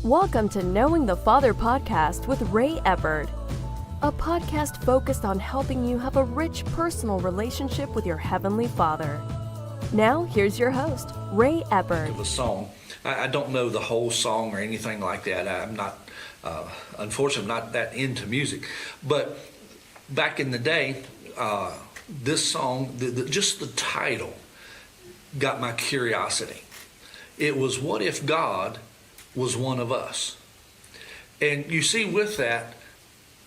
Welcome to Knowing the Father podcast with Ray Eppard, a podcast focused on helping you have a rich personal relationship with your Heavenly Father. Now, here's your host, Ray Eppard. Of a song. I don't know the whole song or anything like that. I'm not, unfortunately, I'm not that into music. But back in the day, this song, just the title, got my curiosity. It was, what if God was one of us? And you see, with that,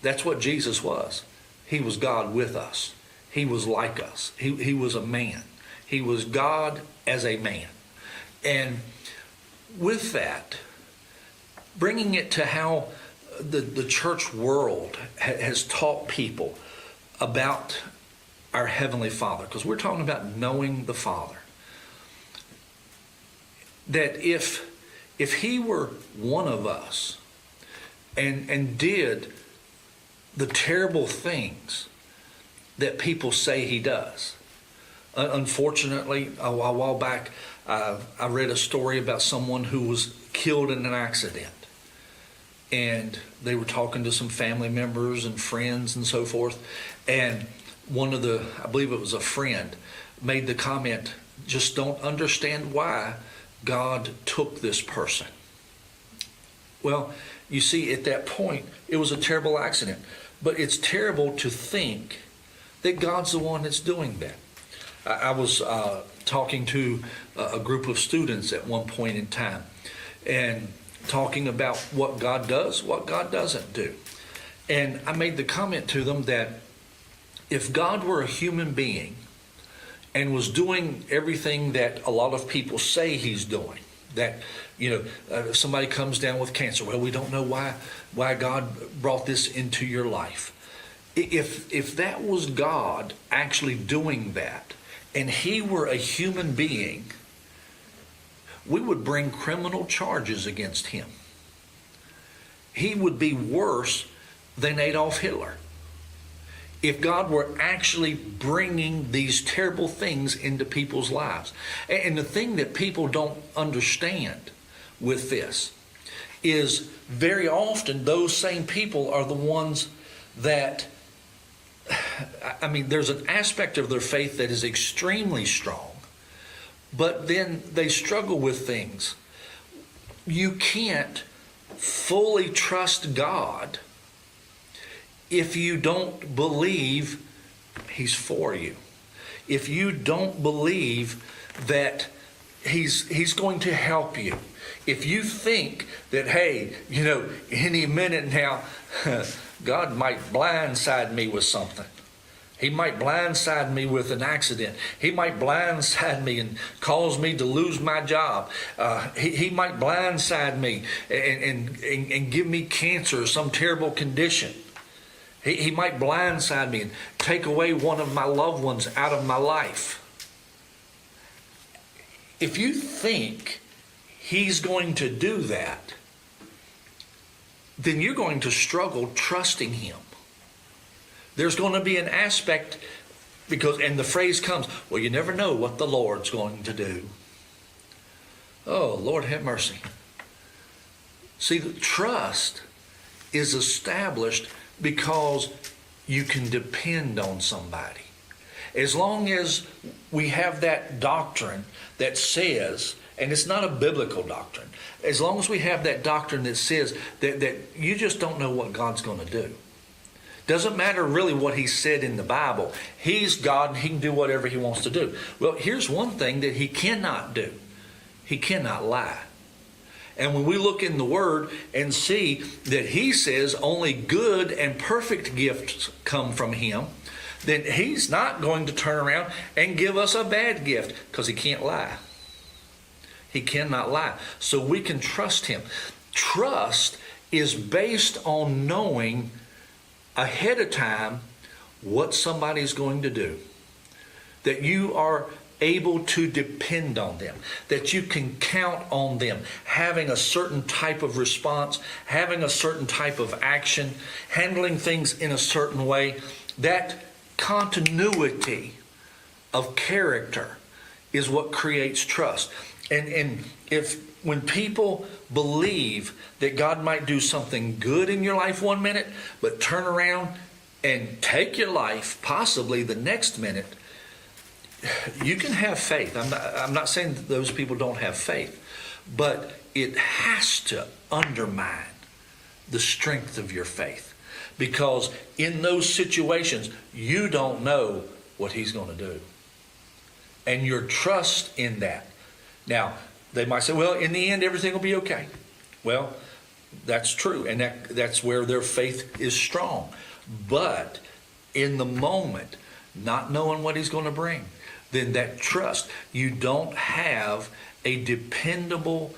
that's what Jesus was. He was God with us. He was like us. He was a man. He was God as a man. And with that, bringing it to how the church world has taught people about our Heavenly Father, because we're talking about knowing the Father. That if He were one of us and did the terrible things that people say He does. Unfortunately, a while back, I read a story about someone who was killed in an accident. And they were talking to some family members and friends and so forth. And one of I believe it was a friend, made the comment, just don't understand why God took this person. Well, you see, at that point, it was a terrible accident. But it's terrible to think that God's the one that's doing that. I was talking to a group of students at one point in time and talking about what God does, what God doesn't do. And I made the comment to them that if God were a human being and was doing everything that a lot of people say He's doing, that, if somebody comes down with cancer, well, we don't know why God brought this into your life. If that was God actually doing that, and He were a human being, we would bring criminal charges against Him. He would be worse than Adolf Hitler. If God were actually bringing these terrible things into people's lives. And the thing that people don't understand with this is very often those same people are the ones that, there's an aspect of their faith that is extremely strong, but then they struggle with things. You can't fully trust God if you don't believe He's for you. If you don't believe that He's going to help you. If you think that, hey, any minute now, God might blindside me with something. He might blindside me with an accident. He might blindside me and cause me to lose my job. He might blindside me and give me cancer or some terrible condition. He might blindside me and take away one of my loved ones out of my life. If you think He's going to do that, then you're going to struggle trusting Him. There's going to be an aspect, and the phrase comes, well, you never know what the Lord's going to do. Oh, Lord have mercy. See, the trust is established because you can depend on somebody. As long as we have that doctrine that says, and it's not a biblical doctrine, as long as we have that doctrine that says that you just don't know what God's going to do. Doesn't matter really what He said in the Bible. He's God and He can do whatever He wants to do. Well, here's one thing that He cannot do. He cannot lie. And when we look in the Word and see that He says only good and perfect gifts come from Him, then He's not going to turn around and give us a bad gift, because He can't lie. He cannot lie. So we can trust Him. Trust is based on knowing ahead of time what somebody's going to do. That you are able to depend on them, that you can count on them having a certain type of response, having a certain type of action, handling things in a certain way. That continuity of character is what creates trust. And if When people believe that God might do something good in your life one minute, but turn around and take your life possibly the next minute, you can have faith. I'm not saying that those people don't have faith, but it has to undermine the strength of your faith, because in those situations you don't know what he's going to do, and your trust in that. Now they might say, well, in the end everything will be okay. Well, that's true, and that's where their faith is strong. But in the moment, not knowing what he's going to bring, then that trust, you don't have a dependable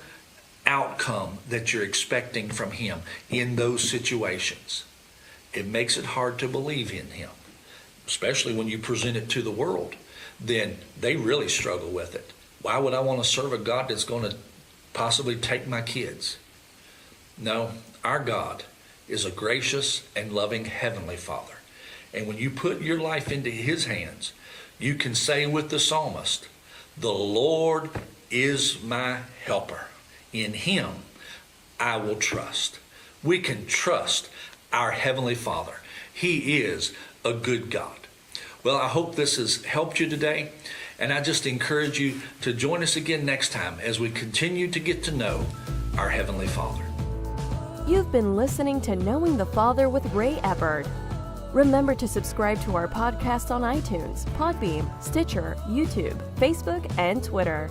outcome that you're expecting from him in those situations. It makes it hard to believe in him, especially when you present it to the world. Then they really struggle with it. Why would I want to serve a God that's going to possibly take my kids? No, our God is a gracious and loving Heavenly Father. And when you put your life into his hands, you can say with the psalmist, the Lord is my helper. In him I will trust. We can trust our Heavenly Father. He is a good God. Well, I hope this has helped you today. And I just encourage you to join us again next time as we continue to get to know our Heavenly Father. You've been listening to Knowing the Father with Ray Ebbard. Remember to subscribe to our podcast on iTunes, Podbeam, Stitcher, YouTube, Facebook, and Twitter.